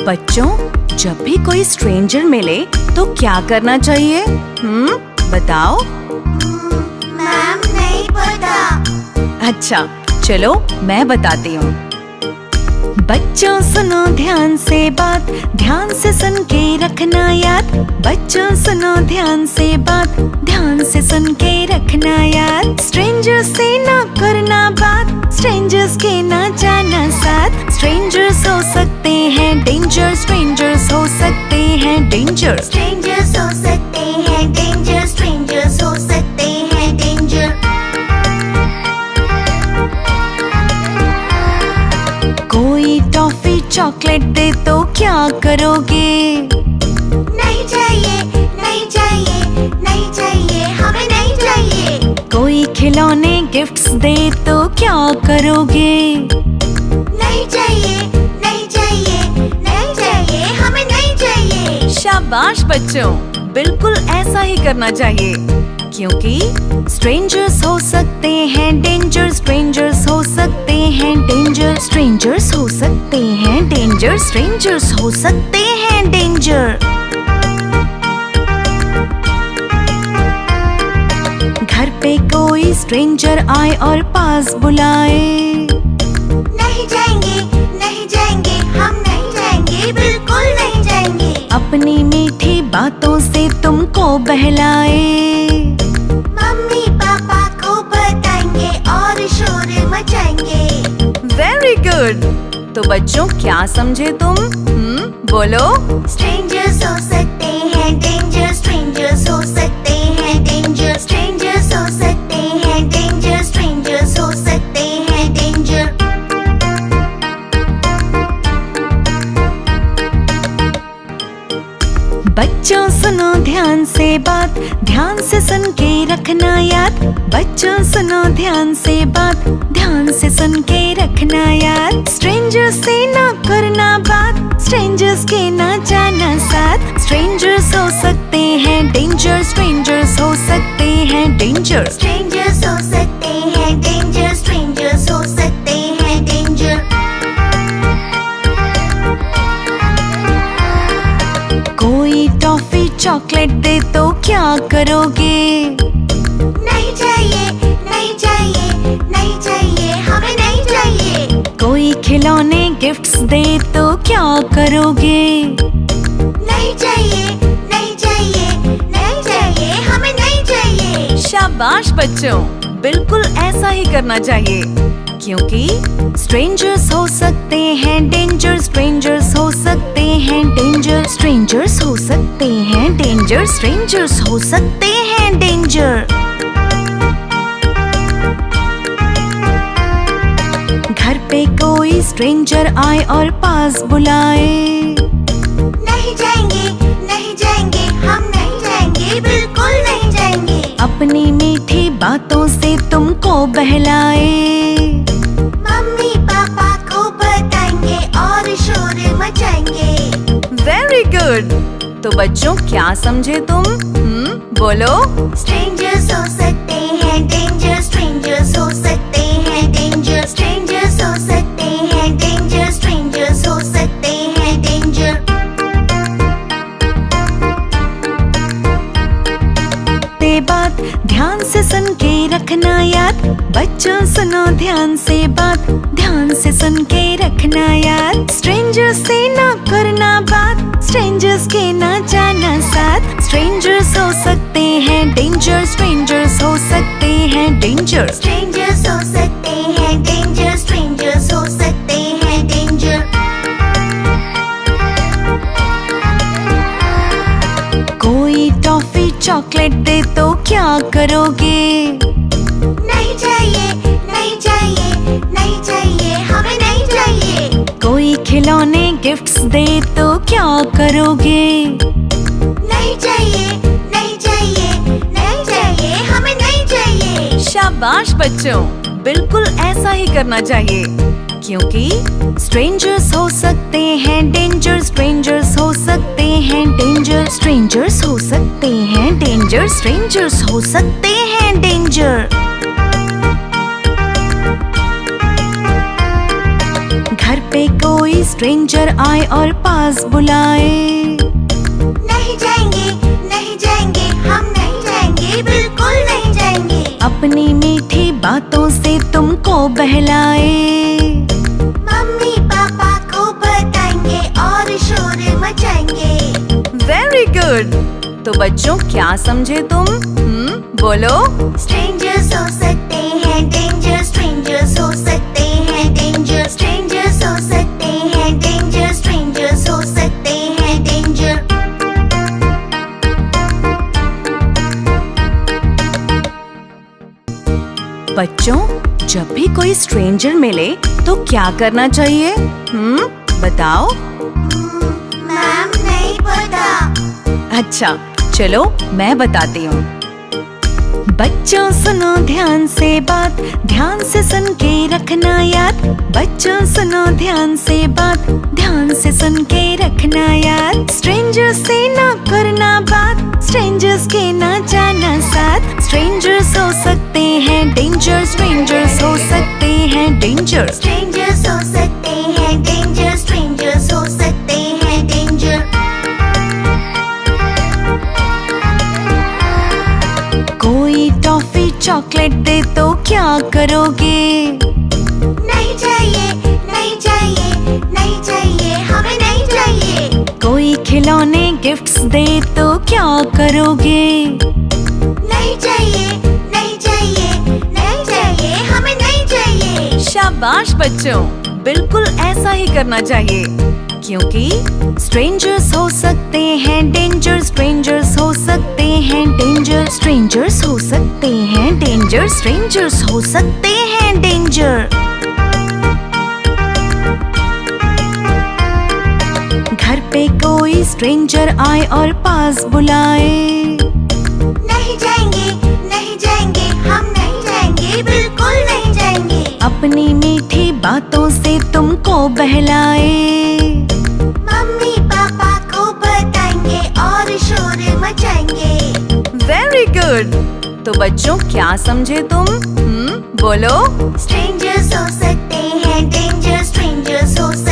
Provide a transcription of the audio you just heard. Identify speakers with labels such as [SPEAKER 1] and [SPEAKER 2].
[SPEAKER 1] बच्चों, जब भी कोई स्ट्रेंजर मिले तो क्या करना चाहिए? बताओ।
[SPEAKER 2] मैम नहीं पता।
[SPEAKER 1] अच्छा, चलो मैं बताती हूँ। बच्चों सुनो ध्यान से बात, ध्यान से सुन के रखना याद। बच्चों सुनो ध्यान से बात, ध्यान से सुन के रखना याद। स्ट्रेंजर्स से ना करना बात, स्ट्रेंजर्स के ना जाना साथ। स्ट्रेंजर्स हो सकते हैं डेंजर, स्ट्रेंजर्स हो सकते हैं डेंजर।
[SPEAKER 2] स्ट्रेंजर्स हो सकते हैं डेंजर, स्ट्रेंजर्स हो सकते हैं डेंजर।
[SPEAKER 1] कोई टॉफी चॉकलेट दे तो क्या करोगे?
[SPEAKER 2] नहीं चाहिए, नहीं चाहिए, नहीं चाहिए, हमें नहीं चाहिए।
[SPEAKER 1] कोई खिलौने गिफ्ट्स दे तो क्या करोगे?
[SPEAKER 2] नहीं चाहिए, नहीं चाहिए, नहीं चाहिए, हमें नहीं चाहिए।
[SPEAKER 1] शाबाश बच्चों, बिल्कुल ऐसा ही करना चाहिए, क्योंकि स्ट्रेंजर्स हो सकते हैं डेंजर, स्ट्रेंजर्स हो सकते हैं डेंजर। स्ट्रेंजर्स हो सकते हैं डेंजर, स्ट्रेंजर्स हो सकते हैं डेंजर। घर पे कोई स्ट्रेंजर आए और पास बुलाए।
[SPEAKER 2] नहीं जाएंगे, नहीं जाएंगे, हम नहीं जाएंगे, बिल्कुल नहीं जाएंगे।
[SPEAKER 1] अपनी मीठी बातों से तुमको बहलाए।
[SPEAKER 2] मम्मी पापा को बताएंगे और शोर मचाएंगे।
[SPEAKER 1] Very good. तो बच्चों, क्या समझे तुम? बोलो।
[SPEAKER 2] स्ट्रेंजर्स हो सकते हैं डेंजर, स्ट्रेंजर्स हो सकते हैं डेंजर। स्ट्रेंजर्स हो सकते हैं डेंजर, स्ट्रेंजर्स हो सकते हैं डेंजर।
[SPEAKER 1] बच्चों सुनो ध्यान से बात, ध्यान से सुन के रखना याद। बच्चों सुनो ध्यान से बात, ध्यान से सुन के रखना याद। स्ट्रेंजर्स से ना करना बात, स्ट्रेंजर्स के ना जाना साथ। स्ट्रेंजर्स हो सकते हैं डेंजर, स्ट्रेंजर्स हो सकते हैं डेंजर।
[SPEAKER 2] स्ट्रेंजर्स हो सकते हैं डेंजर, स्ट्रेंजर्स हो सकते हैं डेंजर।
[SPEAKER 1] कोई टॉफी चॉकलेट दे तो क्या करोगे?
[SPEAKER 2] नहीं चाहिए, नहीं चाहिए, नहीं चाहिए, हमें नहीं चाहिए।
[SPEAKER 1] कोई खिलौने गिफ्ट्स दे तो क्या करोगे?
[SPEAKER 2] नहीं चाहिए, नहीं चाहिए, नहीं चाहिए, हमें नहीं चाहिए।
[SPEAKER 1] शाबाश बच्चों, बिल्कुल ऐसा ही करना चाहिए, क्योंकि स्ट्रेंजर्स हो सकते हैं डेंजर, स्ट्रेंजर्स हो सकते हैं डेंजर। स्ट्रेंजर्स हो सकते हैं डेंजर, स्ट्रेंजर्स हो सकते हैं डेंजर। घर पे कोई स्ट्रेंजर आए और पास बुलाए।
[SPEAKER 2] नहीं जाएंगे, नहीं जाएंगे, हम नहीं जाएंगे, बिल्कुल नहीं जाएंगे।
[SPEAKER 1] अपनी मीठी बातों से तुमको बहलाए।
[SPEAKER 2] मम्मी पापा को बताएंगे और शोर मचाएंगे।
[SPEAKER 1] Very good. तो बच्चों, क्या समझे तुम? बोलो।
[SPEAKER 2] स्ट्रेंजर्स हो सकते हैं डेंजर, स्ट्रेंजर्स हो सकते हैं डेंजर। स्ट्रेंजर्स हो सकते हैं डेंजर, स्ट्रेंजर्स हो सकते हैं डेंजर।
[SPEAKER 1] ते बात ध्यान से सुन के रखना याद। बच्चों सुनो ध्यान से बात, ध्यान से सुन के रखना याद। स्ट्रेंजर्स से ना करना बात, स्ट्रेंजर्स के ना जाना साथ। स्ट्रेंजर्स हो सकते हैं डेंजर, स्ट्रेंजर्स हो सकते हैं डेंजर।
[SPEAKER 2] स्ट्रेंजर्स हो सकते हैं डेंजर, स्ट्रेंजर्स हो सकते हैं डेंजर।
[SPEAKER 1] कोई टॉफी चॉकलेट दे तो क्या करोगे?
[SPEAKER 2] नहीं चाहिए, नहीं चाहिए, नहीं चाहिए, हमें नहीं चाहिए।
[SPEAKER 1] कोई खिलौने गिफ्ट्स दे तो क्या करोगे?
[SPEAKER 2] नहीं चाहिए, नहीं चाहिए, नहीं चाहिए, हमें नहीं चाहिए।
[SPEAKER 1] शाबाश बच्चों, बिल्कुल ऐसा ही करना चाहिए, क्योंकि स्ट्रेंजर्स हो सकते हैं डेंजर, स्ट्रेंजर्स हो सकते हैं डेंजर। स्ट्रेंजर्स हो सकते हैं डेंजर, स्ट्रेंजर्स हो सकते हैं डेंजर। घर पे कोई स्ट्रेंजर आए और पास बुलाए।
[SPEAKER 2] नहीं जाएंगे, नहीं जाएंगे, हम नहीं जाएंगे, बिल्कुल नहीं जाएंगे।
[SPEAKER 1] अपनी मीठी बातों से तुमको बहलाए।
[SPEAKER 2] मम्मी पापा को बताएंगे और शोर मचाएंगे।
[SPEAKER 1] Very good. तो बच्चों क्या समझे तुम? बोलो।
[SPEAKER 2] स्ट्रेंजर्स हो सकते हैं डेंजर, स्ट्रेंजर्स हो सकते हैं डेंजर, स्ट्रेंजर्स हो सकते हैं डेंजर, स्ट्रेंजर्स हो सकते हैं डेंजर।
[SPEAKER 1] बच्चों जब भी कोई स्ट्रेंजर मिले तो क्या करना चाहिए? बताओ।
[SPEAKER 2] मैम नहीं पता।
[SPEAKER 1] अच्छा चलो मैं बताती हूँ। बच्चों सुनो ध्यान से बात, ध्यान से सुन के रखना याद। बच्चों सुनो ध्यान से बात, ध्यान से सुन के रखना याद। स्ट्रेंजर्स से ना करना बात, स्ट्रेंजर्स के ना जाना साथ। स्ट्रेंजर्स हो सकते हैं डेंजर, स्ट्रेंजर्स हो सकते हैं डेंजर।
[SPEAKER 2] स्ट्रेंजर्स हो सकते हैं डेंजर, स्ट्रेंजर्स हो सकते हैं डेंजर।
[SPEAKER 1] कोई टॉफी चॉकलेट दे तो क्या करोगे?
[SPEAKER 2] नहीं चाहिए, नहीं चाहिए, नहीं चाहिए, हमें नहीं चाहिए।
[SPEAKER 1] कोई खिलौने गिफ्ट्स दे तो क्या करोगे?
[SPEAKER 2] नहीं चाहिए, नहीं चाहिए, नहीं चाहिए, हमें नहीं चाहिए।
[SPEAKER 1] शाबाश बच्चों, बिल्कुल ऐसा ही करना चाहिए क्योंकि स्ट्रेंजर्स हो सकते हैं डेंजर, स्ट्रेंजर्स हो सकते हैं डेंजर, स्ट्रेंजर्स हो सकते हैं डेंजर, स्ट्रेंजर्स हो सकते हैं डेंजर। घर पे कोई स्ट्रेंजर आए और पास बुलाए।
[SPEAKER 2] नहीं जाएंगे, नहीं जाएंगे, हम नहीं जाएंगे, बिल्कुल नहीं जाएंगे।
[SPEAKER 1] अपनी मीठी बातों से तुमको बहलाए।
[SPEAKER 2] मम्मी पापा को बताएंगे और शोर मचाएंगे।
[SPEAKER 1] Very good. तो बच्चों क्या समझे तुम? बोलो।
[SPEAKER 2] स्ट्रेंजर्स हो सकते हैं डेंजर, स्ट्रेंजर्स हो सकते